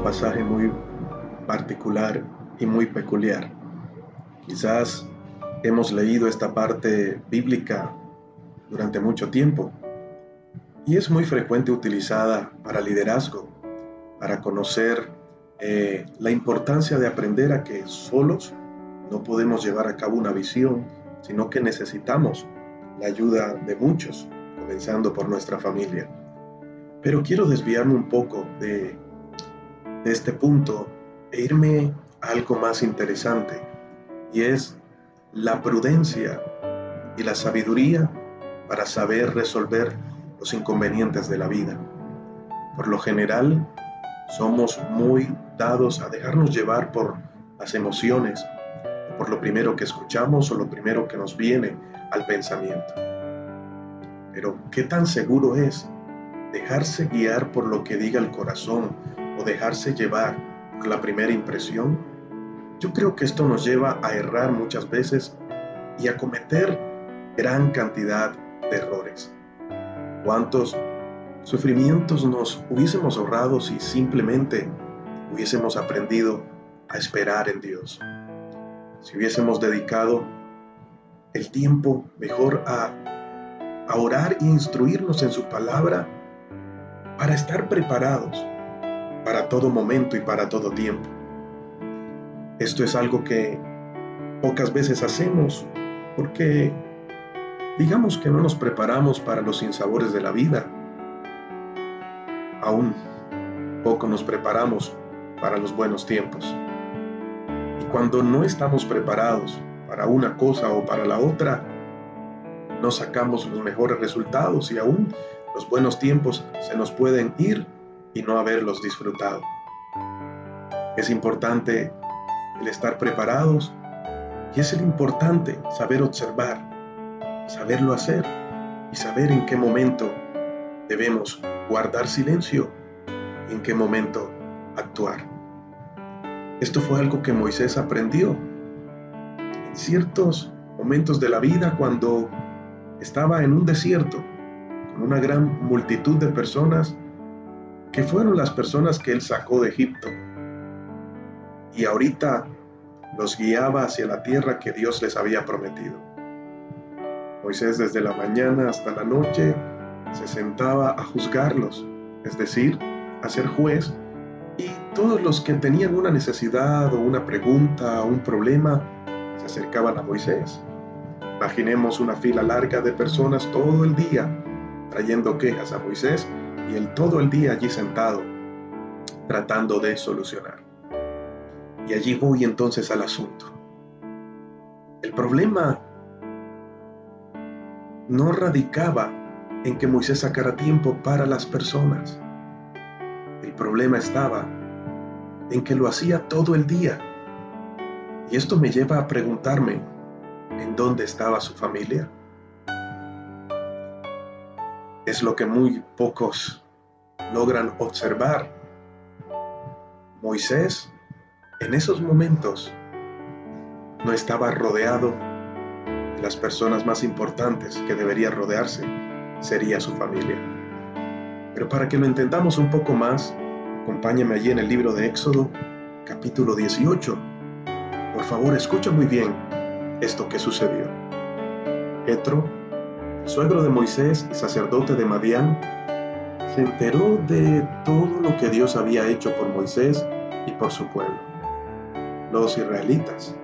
pasaje muy particular y muy peculiar. Quizás hemos leído esta parte bíblica durante mucho tiempo y es muy frecuente utilizada para liderazgo, para conocer la importancia de aprender a que solos no podemos llevar a cabo una visión, sino que necesitamos la ayuda de muchos, comenzando por nuestra familia. Pero quiero desviarme un poco de este punto e irme a algo más interesante, y es la prudencia y la sabiduría para saber resolver los inconvenientes de la vida. Por lo general, somos muy dados a dejarnos llevar por las emociones, o por lo primero que escuchamos o lo primero que nos viene al pensamiento. Pero, ¿qué tan seguro es dejarse guiar por lo que diga el corazón o dejarse llevar por la primera impresión? Yo creo que esto nos lleva a errar muchas veces y a cometer gran cantidad de errores. ¿Cuántos sufrimientos nos hubiésemos ahorrado si simplemente hubiésemos aprendido a esperar en Dios? Si hubiésemos dedicado el tiempo mejor a orar e instruirnos en su palabra para estar preparados para todo momento y para todo tiempo. Esto es algo que pocas veces hacemos porque digamos que no nos preparamos para los sinsabores de la vida. Aún poco nos preparamos para los buenos tiempos. Y cuando no estamos preparados para una cosa o para la otra, no sacamos los mejores resultados y aún los buenos tiempos se nos pueden ir y no haberlos disfrutado. Es importante el estar preparados y es importante saber observar, saberlo hacer y saber en qué momento debemos guardar silencio y en qué momento actuar. Esto fue algo que Moisés aprendió en ciertos momentos de la vida cuando estaba en un desierto con una gran multitud de personas que fueron las personas que él sacó de Egipto y ahorita los guiaba hacia la tierra que Dios les había prometido. Moisés desde la mañana hasta la noche se sentaba a juzgarlos, es decir, a ser juez, y todos los que tenían una necesidad o una pregunta o un problema se acercaban a Moisés. Imaginemos una fila larga de personas todo el día trayendo quejas a Moisés y él todo el día allí sentado tratando de solucionar. Y allí voy entonces al asunto. El problema no radicaba en que Moisés sacara tiempo para las personas. El problema estaba en que lo hacía todo el día. Y esto me lleva a preguntarme, ¿en dónde estaba su familia? Es lo que muy pocos logran observar. Moisés, en esos momentos, no estaba rodeado de las personas más importantes que debería rodearse, sería su familia. Pero para que lo entendamos un poco más, acompáñame allí en el libro de Éxodo, capítulo 18. Por favor, escucha muy bien esto que sucedió. Jetro, suegro de Moisés y sacerdote de Madián, se enteró de todo lo que Dios había hecho por Moisés y por su pueblo, los israelitas,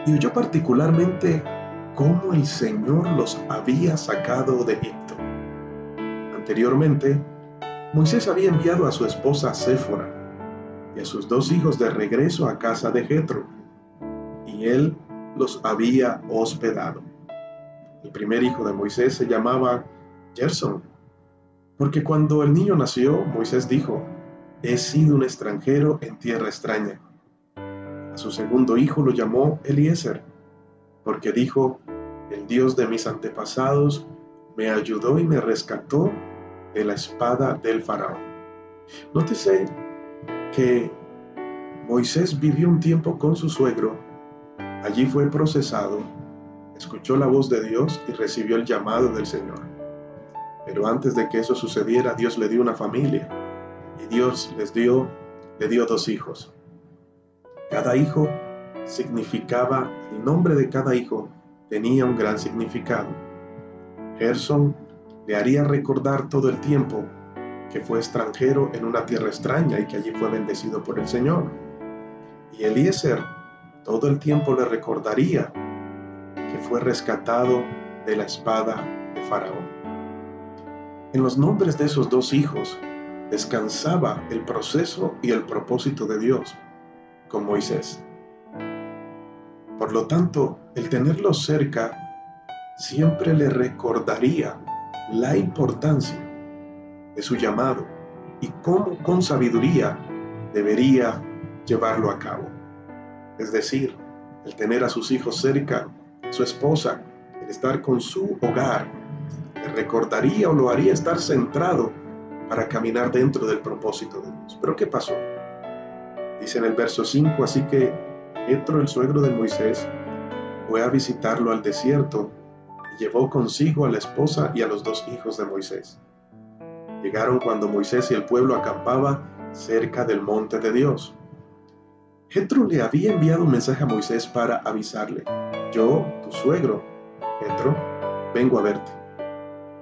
y oyó particularmente cómo el Señor los había sacado de Egipto. Anteriormente, Moisés había enviado a su esposa Séfora y a sus 2 hijos de regreso a casa de Jetro, y él los había hospedado. El primer hijo de Moisés se llamaba Gerson, porque cuando el niño nació, Moisés dijo: he sido un extranjero en tierra extraña. A su segundo hijo lo llamó Eliezer, porque dijo: el Dios de mis antepasados me ayudó y me rescató de la espada del faraón. Nótese que Moisés vivió un tiempo con su suegro, allí fue procesado, escuchó la voz de Dios y recibió el llamado del Señor. Pero antes de que eso sucediera, Dios le dio una familia y Dios les dio le dio 2 hijos. Cada hijo significaba, el nombre de cada hijo tenía un gran significado. Gerson le haría recordar todo el tiempo que fue extranjero en una tierra extraña y que allí fue bendecido por el Señor. Y Eliezer todo el tiempo le recordaría que fue rescatado de la espada de Faraón. En los nombres de esos 2 hijos descansaba el proceso y el propósito de Dios con Moisés. Por lo tanto, el tenerlos cerca siempre le recordaría la importancia de su llamado y cómo con sabiduría debería llevarlo a cabo. Es decir, el tener a sus hijos cerca, su esposa, el estar con su hogar, le recordaría o lo haría estar centrado para caminar dentro del propósito de Dios. ¿Pero qué pasó? Dice en el verso 5, así que Jetro, el suegro de Moisés, fue a visitarlo al desierto y llevó consigo a la esposa y a los 2 hijos de Moisés. Llegaron cuando Moisés y el pueblo acampaba cerca del monte de Dios. Jetro le había enviado un mensaje a Moisés para avisarle: yo, tu suegro, Jetro, vengo a verte,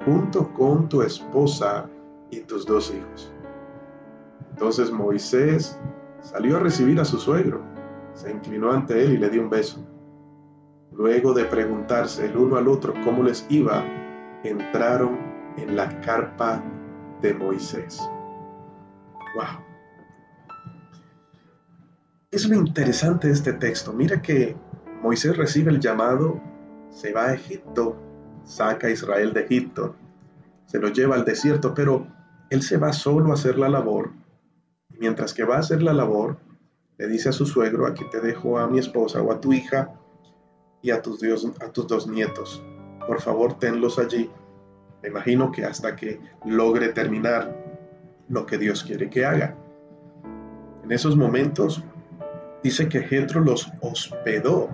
junto con tu esposa y tus 2 hijos. Entonces Moisés salió a recibir a su suegro, se inclinó ante él y le dio un beso. Luego de preguntarse el uno al otro cómo les iba, entraron en la carpa de Moisés. ¡Wow! Es lo interesante de este texto. Mira que Moisés recibe el llamado, se va a Egipto, saca a Israel de Egipto, se lo lleva al desierto, pero él se va solo a hacer la labor. Y mientras que va a hacer la labor, le dice a su suegro: aquí te dejo a mi esposa o a tu hija y a tus 2 nietos. Por favor, tenlos allí. Me imagino que hasta que logre terminar lo que Dios quiere que haga. En esos momentos, dice que Jetro los hospedó.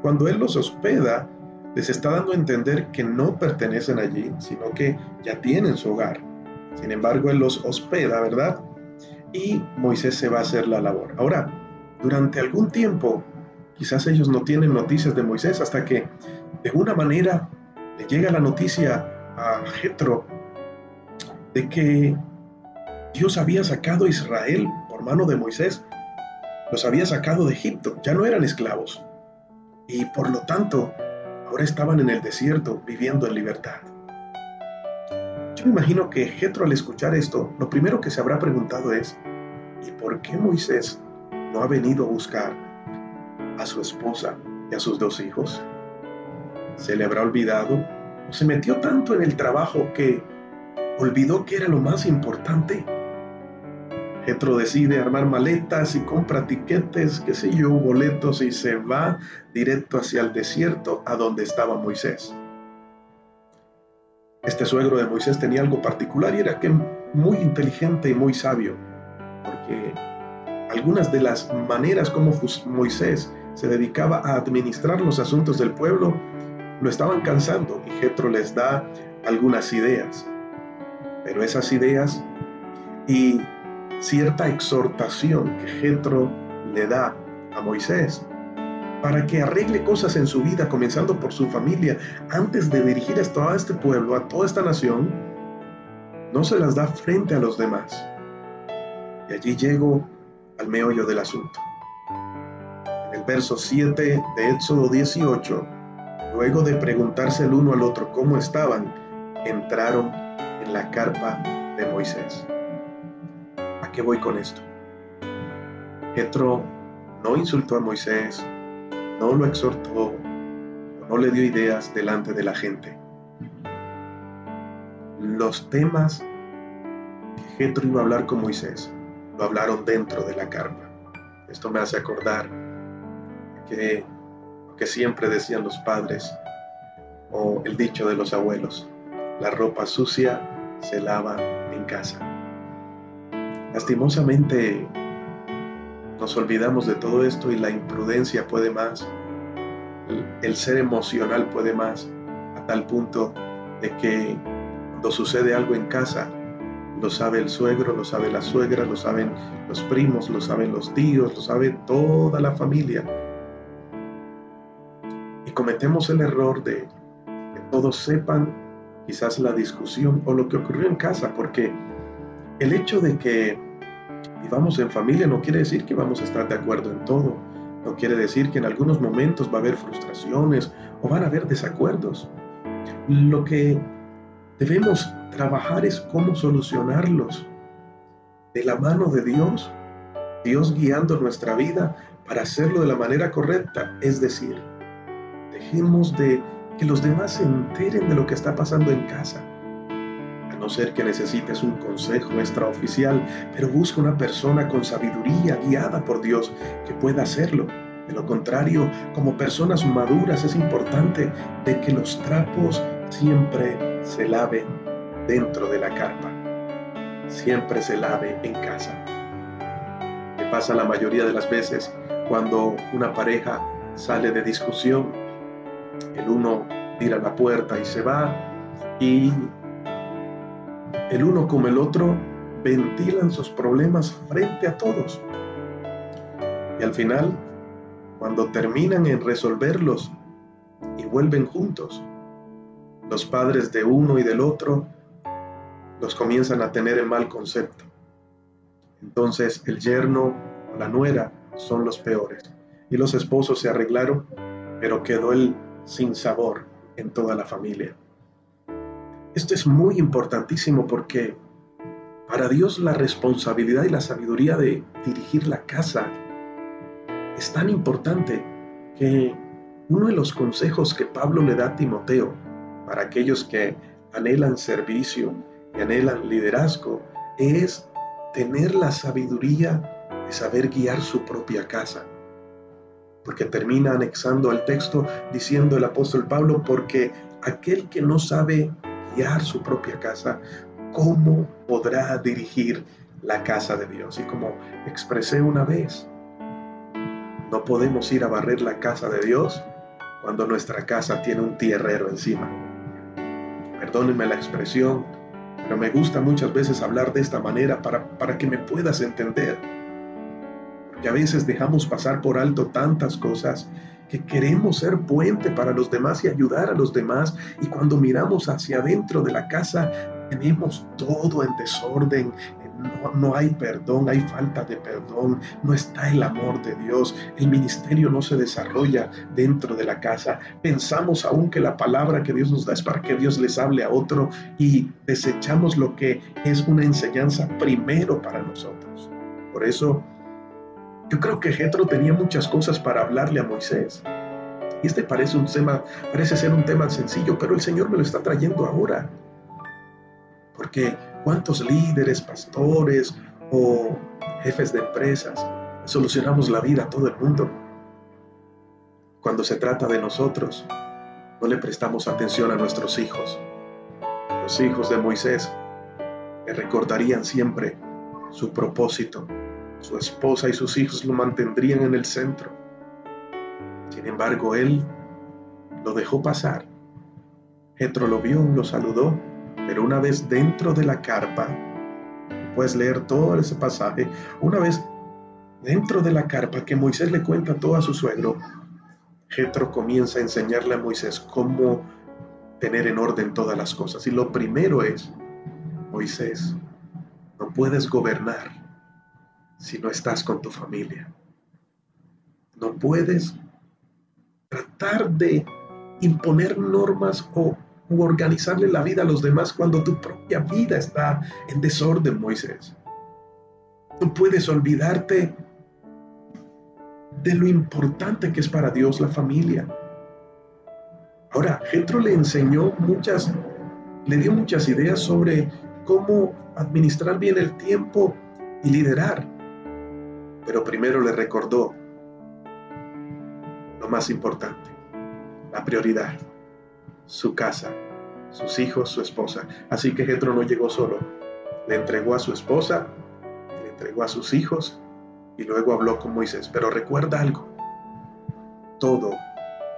Cuando él los hospeda, les está dando a entender que no pertenecen allí, sino que ya tienen su hogar. Sin embargo, él los hospeda, ¿verdad? Y Moisés se va a hacer la labor. Ahora, durante algún tiempo, quizás ellos no tienen noticias de Moisés hasta que, de una manera, le llega la noticia a Jetro de que Dios había sacado a Israel por mano de Moisés. Los había sacado de Egipto, ya no eran esclavos. Y por lo tanto, ahora estaban en el desierto viviendo en libertad. Yo me imagino que Jetro, al escuchar esto, lo primero que se habrá preguntado es: ¿y por qué Moisés no ha venido a buscar a su esposa y a sus 2 hijos? ¿Se le habrá olvidado? ¿O se metió tanto en el trabajo que olvidó que era lo más importante? Jetro decide armar maletas y compra tiquetes, qué sé yo, boletos, y se va directo hacia el desierto a donde estaba Moisés. Este suegro de Moisés tenía algo particular, y era que muy inteligente y muy sabio, porque algunas de las maneras como Moisés se dedicaba a administrar los asuntos del pueblo lo estaban cansando, y Jetro les da algunas ideas. Pero esas ideas y cierta exhortación que Jetro le da a Moisés para que arregle cosas en su vida, comenzando por su familia, antes de dirigir a todo este pueblo, a toda esta nación, no se las da frente a los demás. Y allí llego al meollo del asunto. En el verso 7 de Éxodo 18, luego de preguntarse el uno al otro cómo estaban, entraron en la carpa de Moisés. ¿A qué voy con esto? Jetro no insultó a Moisés, no lo exhortó, no le dio ideas delante de la gente. Los temas que Jetro iba a hablar con Moisés, lo hablaron dentro de la carpa. Esto me hace acordar que siempre decían los padres, o el dicho de los abuelos: la ropa sucia se lava en casa. Lastimosamente nos olvidamos de todo esto, y la imprudencia puede más, el ser emocional puede más, a tal punto de que cuando sucede algo en casa, Lo sabe el suegro, lo sabe la suegra, lo saben los primos, lo saben los tíos, lo sabe toda la familia. Y cometemos el error de que todos sepan quizás la discusión o lo que ocurrió en casa, porque el hecho de que vivamos en familia no quiere decir que vamos a estar de acuerdo en todo. No quiere decir que en algunos momentos va a haber frustraciones o van a haber desacuerdos. Lo que debemos trabajar es cómo solucionarlos de la mano de Dios, Dios guiando nuestra vida para hacerlo de la manera correcta. Es decir, dejemos de que los demás se enteren de lo que está pasando en casa. A no ser que necesites un consejo extraoficial, pero busca una persona con sabiduría, guiada por Dios, que pueda hacerlo. De lo contrario, como personas maduras es importante de que los trapos siempre se laven dentro de la carpa, siempre se lave en casa. ¿Qué pasa la mayoría de las veces cuando una pareja sale de discusión? El uno tira la puerta y se va, y el uno como el otro ventilan sus problemas frente a todos. Y al final, cuando terminan en resolverlos y vuelven juntos, los padres de uno y del otro los comienzan a tener en mal concepto. Entonces el yerno o la nuera son los peores. Y los esposos se arreglaron, pero quedó el sinsabor en toda la familia. Esto es muy importantísimo porque para Dios la responsabilidad y la sabiduría de dirigir la casa es tan importante que uno de los consejos que Pablo le da a Timoteo para aquellos que anhelan servicio y anhelan liderazgo es tener la sabiduría de saber guiar su propia casa. Porque termina anexando al texto diciendo el apóstol Pablo, porque aquel que no sabe guiar su propia casa, ¿cómo podrá dirigir la casa de Dios? Y como expresé una vez, no podemos ir a barrer la casa de Dios cuando nuestra casa tiene un tierrero encima. Perdónenme la expresión, pero me gusta muchas veces hablar de esta manera para que me puedas entender. Porque a veces dejamos pasar por alto tantas cosas que queremos ser puente para los demás y ayudar a los demás, y cuando miramos hacia adentro de la casa tenemos todo en desorden. No hay perdón, hay falta de perdón, no está el amor de Dios, el ministerio no se desarrolla dentro de la casa. Pensamos aún que la palabra que Dios nos da es para que Dios les hable a otro, y desechamos lo que es una enseñanza primero para nosotros. Por eso yo creo que Jetro tenía muchas cosas para hablarle a Moisés. Y este parece ser un tema sencillo, pero el Señor me lo está trayendo ahora. Porque ¿cuántos líderes, pastores o jefes de empresas solucionamos la vida a todo el mundo? Cuando se trata de nosotros, no le prestamos atención a nuestros hijos. Los hijos de Moisés le recordarían siempre su propósito. Su esposa y sus hijos lo mantendrían en el centro. Sin embargo, él lo dejó pasar. Jetro lo vio, lo saludó, pero una vez dentro de la carpa, puedes leer todo ese pasaje, una vez dentro de la carpa que Moisés le cuenta todo a su suegro, Jetro comienza a enseñarle a Moisés cómo tener en orden todas las cosas. Y lo primero es, Moisés, no puedes gobernar si no estás con tu familia. No puedes tratar de imponer normas o organizarle la vida a los demás cuando tu propia vida está en desorden, Moisés. No puedes olvidarte de lo importante que es para Dios la familia. Ahora, Jetro le dio muchas ideas sobre cómo administrar bien el tiempo y liderar. Pero primero le recordó lo más importante, la prioridad, su casa, sus hijos, su esposa. Así que Jetro no llegó solo, le entregó a su esposa, le entregó a sus hijos y luego habló con Moisés. Pero recuerda algo, todo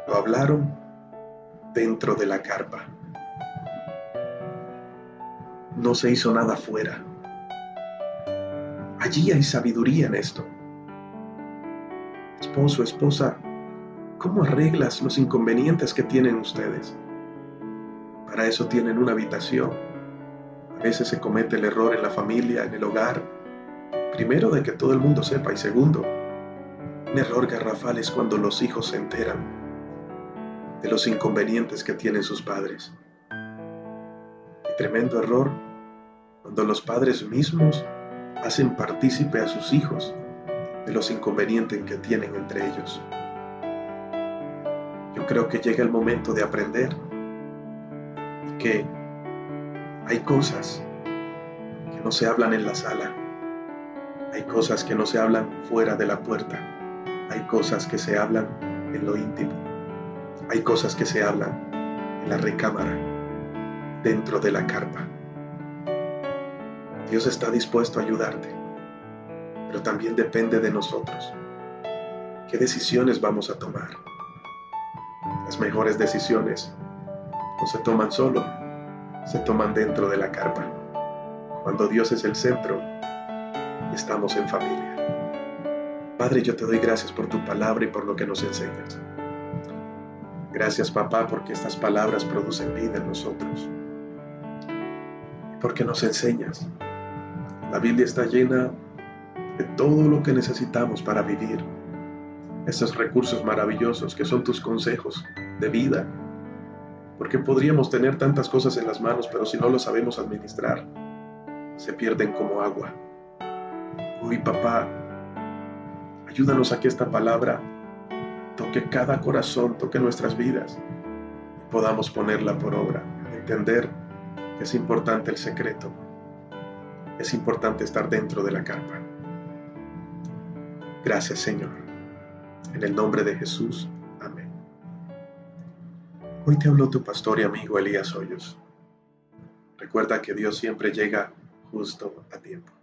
lo hablaron dentro de la carpa. no se hizo nada fuera. Allí hay sabiduría en esto. Esposo, esposa, ¿cómo arreglas los inconvenientes que tienen ustedes? Para eso tienen una habitación. A veces se comete el error en la familia, en el hogar. Primero, de que todo el mundo sepa, y segundo, un error garrafal es cuando los hijos se enteran de los inconvenientes que tienen sus padres. Y tremendo error cuando los padres mismos hacen partícipe a sus hijos de los inconvenientes que tienen entre ellos. Yo creo que llega el momento de aprender y que hay cosas que no se hablan en la sala, hay cosas que no se hablan fuera de la puerta, hay cosas que se hablan en lo íntimo, hay cosas que se hablan en la recámara, dentro de la carpa. Dios está dispuesto a ayudarte, pero también depende de nosotros. ¿Qué decisiones vamos a tomar? Las mejores decisiones no se toman solo, se toman dentro de la carpa, cuando Dios es el centro y estamos en familia. Padre, yo te doy gracias por tu palabra y por lo que nos enseñas. Gracias, papá, porque estas palabras producen vida en nosotros. Y porque nos enseñas. La Biblia está llena de todo lo que necesitamos para vivir. Estos recursos maravillosos que son tus consejos de vida. Porque podríamos tener tantas cosas en las manos, pero si no lo sabemos administrar, se pierden como agua. Uy, papá, ayúdanos a que esta palabra toque cada corazón, toque nuestras vidas y podamos ponerla por obra. Entender que es importante el secreto, es importante estar dentro de la carpa. Gracias, Señor. En el nombre de Jesús. Amén. Hoy te habló tu pastor y amigo Elías Hoyos. Recuerda que Dios siempre llega justo a tiempo.